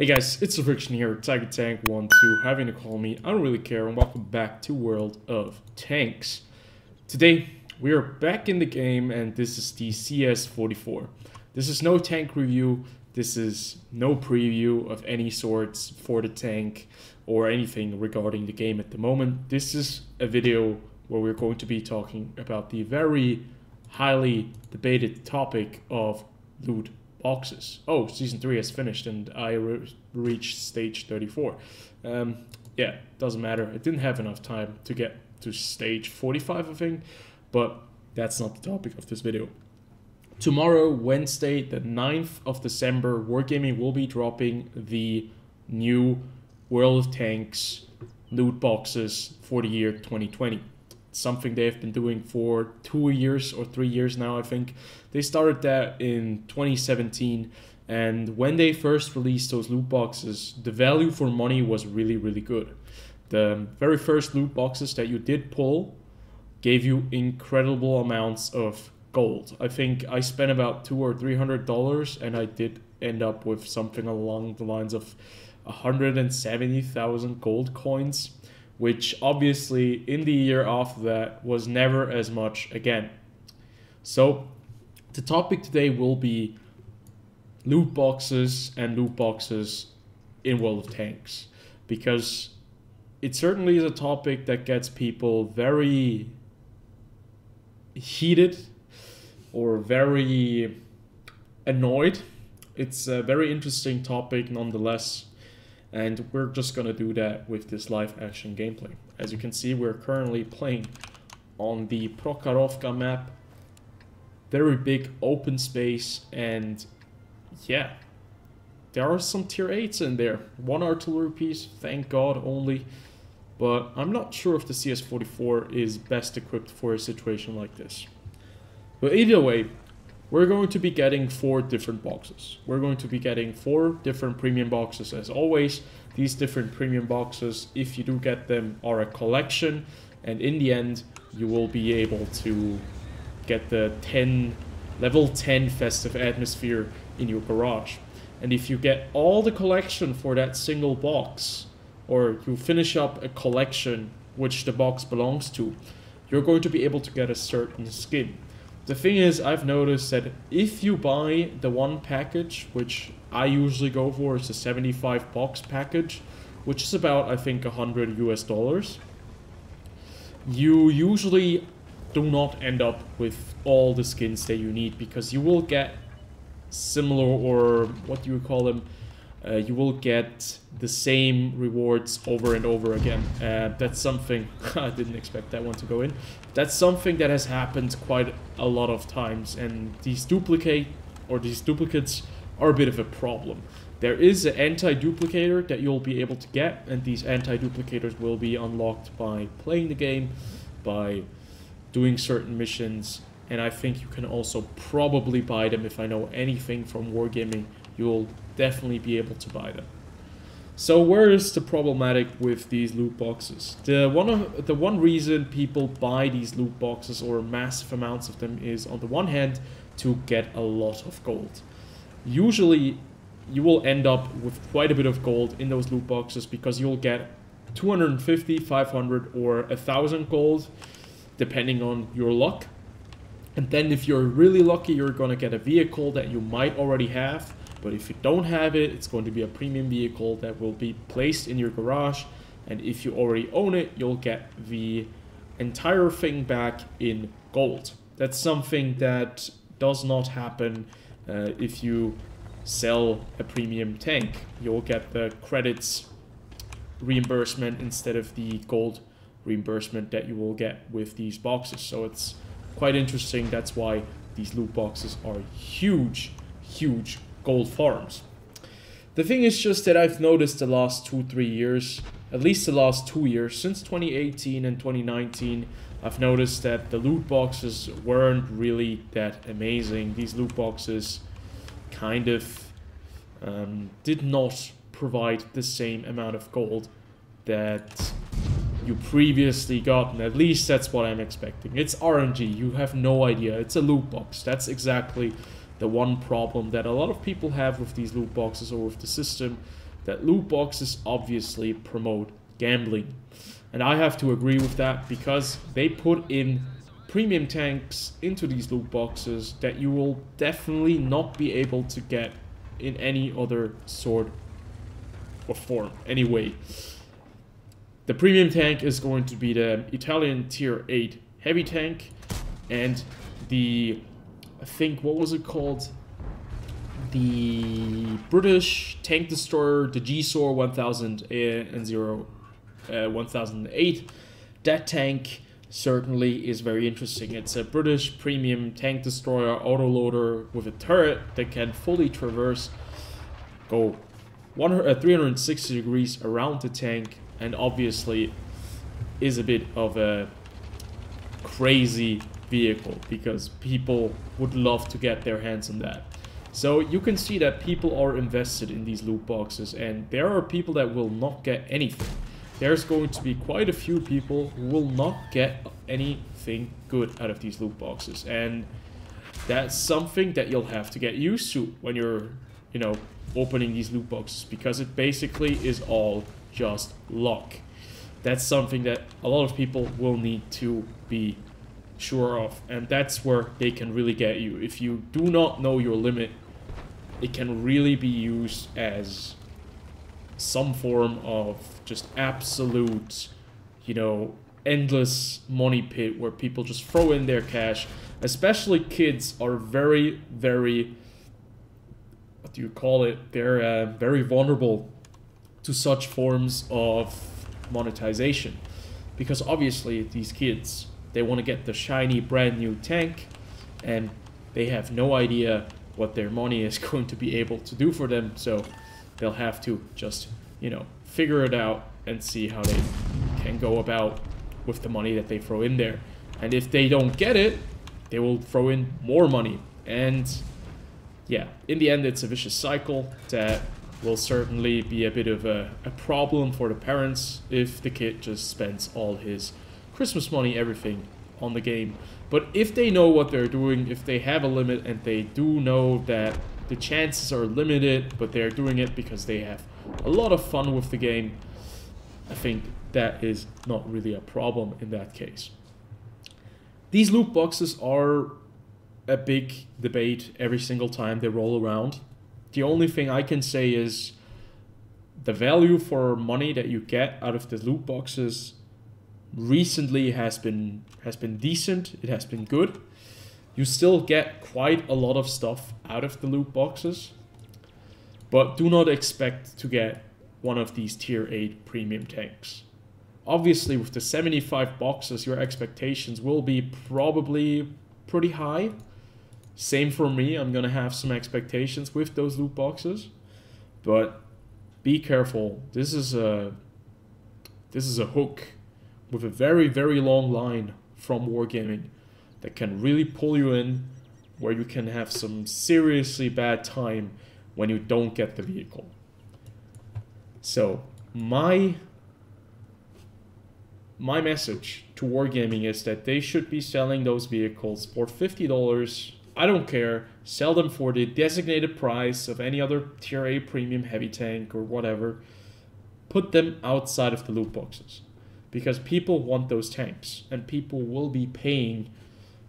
Hey guys, it's TheFrXion here, Tiger Tank 12, having to call me, I don't really care, and welcome back to World of Tanks. Today, we are back in the game, and this is the CS44. This is no tank review, this is no preview of any sorts for the tank, or anything regarding the game at the moment. This is a video where we're going to be talking about the very highly debated topic of loot boxes. Oh, season 3 has finished and I reached stage 34. Yeah, doesn't matter. I didn't have enough time to get to stage 45, I think, but that's not the topic of this video. Tomorrow, Wednesday, the 9th of December, Wargaming will be dropping the new World of Tanks loot boxes for the year 2020. Something they've been doing for 2 years or 3 years now, I think. They started that in 2017, and when they first released those loot boxes, the value for money was really, really good. The very first loot boxes that you did pull gave you incredible amounts of gold. I think I spent about $200 or $300, and I did end up with something along the lines of 170,000 gold coins, which obviously in the year after that was never as much again. So the topic today will be loot boxes and loot boxes in World of Tanks, because it certainly is a topic that gets people very heated or very annoyed. It's a very interesting topic nonetheless. And we're just gonna do that with this live action gameplay. As you can see, we're currently playing on the Prokhorovka map. Very big open space, and yeah, there are some tier 8s in there. One artillery piece, thank God only. But I'm not sure if the CS44 is best equipped for a situation like this. But either way, we're going to be getting 4 different boxes. We're going to be getting 4 different premium boxes as always. These different premium boxes, if you do get them, are a collection. And in the end, you will be able to get the level 10 festive atmosphere in your garage. And if you get all the collection for that single box, or you finish up a collection which the box belongs to, you're going to be able to get a certain skin. The thing is, I've noticed that if you buy the one package, which I usually go for, is a 75 box package, which is about, I think, $100 US, you usually do not end up with all the skins that you need, because you will get similar, or what do you call them? You will get the same rewards over and over again. That's something, I didn't expect that one to go in. That's something that has happened quite a lot of times, and these duplicates are a bit of a problem. There is an anti-duplicator that you'll be able to get, and these anti-duplicators will be unlocked by playing the game, by doing certain missions, and I think you can also probably buy them. If I know anything from Wargaming, you'll definitely be able to buy them. So where is the problematic with these loot boxes? The one reason people buy these loot boxes, or massive amounts of them, is on the one hand to get a lot of gold. Usually you will end up with quite a bit of gold in those loot boxes, because you'll get 250, 500 or 1,000 gold depending on your luck. And then if you're really lucky, you're gonna get a vehicle that you might already have. But if you don't have it, it's going to be a premium vehicle that will be placed in your garage. And if you already own it, you'll get the entire thing back in gold. That's something that does not happen if you sell a premium tank. You'll get the credits reimbursement instead of the gold reimbursement that you will get with these boxes. So it's quite interesting. That's why these loot boxes are huge, huge gold farms. The thing is just that I've noticed the last 2-3 years, at least the last 2 years, since 2018 and 2019, I've noticed that the loot boxes weren't really that amazing. These loot boxes kind of did not provide the same amount of gold that you previously gotten. At least that's what I'm expecting. It's RNG, you have no idea. It's a loot box. That's exactly the one problem that a lot of people have with these loot boxes or with the system. that loot boxes obviously promote gambling. And I have to agree with that, because they put in premium tanks into these loot boxes that you will definitely not be able to get in any other sort of form. Anyway, the premium tank is going to be the Italian tier 8 heavy tank, and the, I think, what was it called? The British tank destroyer, the G-SOR 1008. That tank certainly is very interesting. It's a British premium tank destroyer autoloader with a turret that can fully traverse, go 360 degrees around the tank, and obviously is a bit of a crazy vehicle because people would love to get their hands on that. So you can see that people are invested in these loot boxes, and there are people that will not get anything. There's going to be quite a few people who will not get anything good out of these loot boxes, and that's something that you'll have to get used to when you're, you know, opening these loot boxes, because it basically is all just luck. That's something that a lot of people will need to be sure of, and that's where they can really get you. If you do not know your limit, it can really be used as some form of just absolute, you know, endless money pit where people just throw in their cash. Especially kids are very, very, what do you call it? They're very vulnerable to such forms of monetization, because obviously these kids, they want to get the shiny brand new tank, and they have no idea what their money is going to be able to do for them. So they'll have to just, you know, figure it out and see how they can go about with the money that they throw in there. And if they don't get it, they will throw in more money. And yeah, in the end, it's a vicious cycle that will certainly be a bit of a problem for the parents if the kid just spends all his Christmas money, everything on the game. But if they know what they're doing, if they have a limit and they do know that the chances are limited, but they're doing it because they have a lot of fun with the game, I think that is not really a problem in that case. These loot boxes are a big debate every single time they roll around. The only thing I can say is the value for money that you get out of the loot boxes recently has been decent. It has been good. You still get quite a lot of stuff out of the loot boxes, but do not expect to get one of these tier 8 premium tanks. Obviously, with the 75 boxes, your expectations will be probably pretty high. Same for me, I'm gonna have some expectations with those loot boxes, but be careful. This is a hook with a very, very long line from Wargaming that can really pull you in, where you can have some seriously bad time when you don't get the vehicle. So my message to Wargaming is that they should be selling those vehicles for $50. I don't care. Sell them for the designated price of any other tier A premium heavy tank or whatever. Put them outside of the loot boxes, because people want those tanks, and people will be paying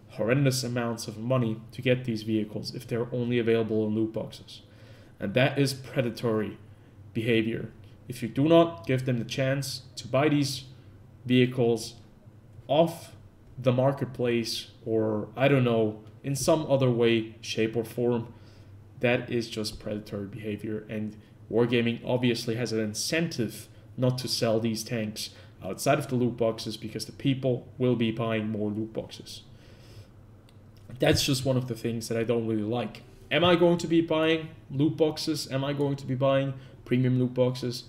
horrendous amounts of money to get these vehicles if they're only available in loot boxes. And that is predatory behavior. If you do not give them the chance to buy these vehicles off the marketplace, or I don't know, in some other way, shape or form, that is just predatory behavior. And Wargaming obviously has an incentive not to sell these tanks outside of the loot boxes, because the people will be buying more loot boxes. That's just one of the things that I don't really like. Am I going to be buying loot boxes? Am I going to be buying premium loot boxes?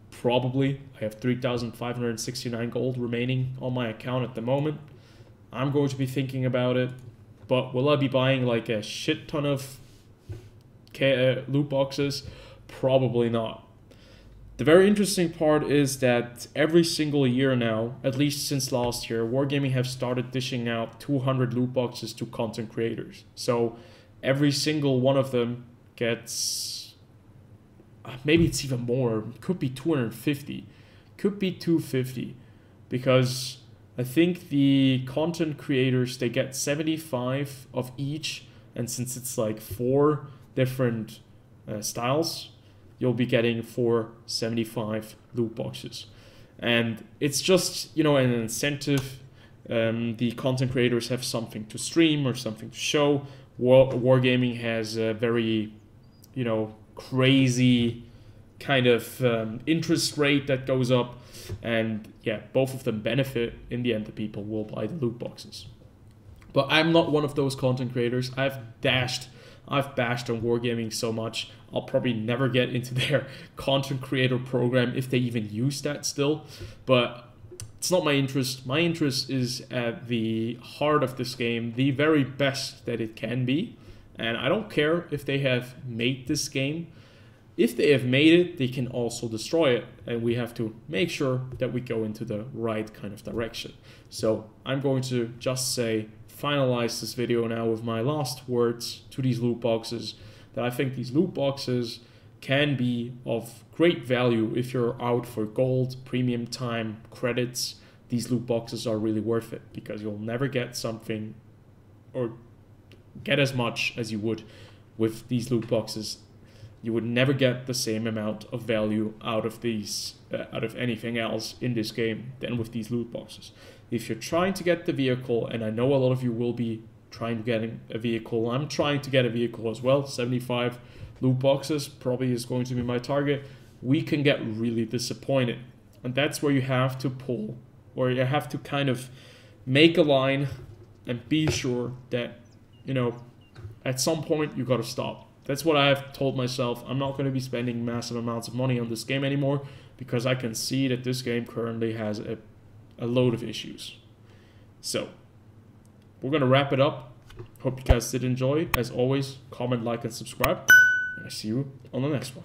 Probably. I have 3,569 gold remaining on my account at the moment. I'm going to be thinking about it. But will I be buying like a shit ton of loot boxes? Probably not. The very interesting part is that every single year now, at least since last year, Wargaming have started dishing out 200 loot boxes to content creators. So every single one of them gets, maybe it's even more. Could be 250. Could be 250. Because I think the content creators, they get 75 of each. And since it's like 4 different styles, you'll be getting 475 loot boxes. And it's just, you know, an incentive. The content creators have something to stream or something to show. Wargaming has a very, you know, crazy kind of interest rate that goes up. And yeah, both of them benefit. In the end, the people will buy the loot boxes. But I'm not one of those content creators. I've bashed on Wargaming so much. I'll probably never get into their content creator program if they even use that still. But it's not my interest. My interest is at the heart of this game, the very best that it can be. And I don't care if they have made this game. If they have made it, they can also destroy it. And we have to make sure that we go into the right kind of direction. So I'm going to just say, finalize this video now with my last words to these loot boxes, that I think these loot boxes can be of great value if you're out for gold, premium time, credits. These loot boxes are really worth it because you'll never get something or get as much as you would with these loot boxes. You would never get the same amount of value out of these, out of anything else in this game than with these loot boxes. If you're trying to get the vehicle, and I know a lot of you will be trying to get a vehicle, I'm trying to get a vehicle as well, 75 loot boxes probably is going to be my target, we can get really disappointed. And that's where you have to pull, or you have to kind of make a line and be sure that, you know, at some point you got to stop. That's what I have told myself. I'm not going to be spending massive amounts of money on this game anymore because I can see that this game currently has a load of issues. So, we're going to wrap it up. Hope you guys did enjoy. As always, comment, like, and subscribe. And I see you on the next one.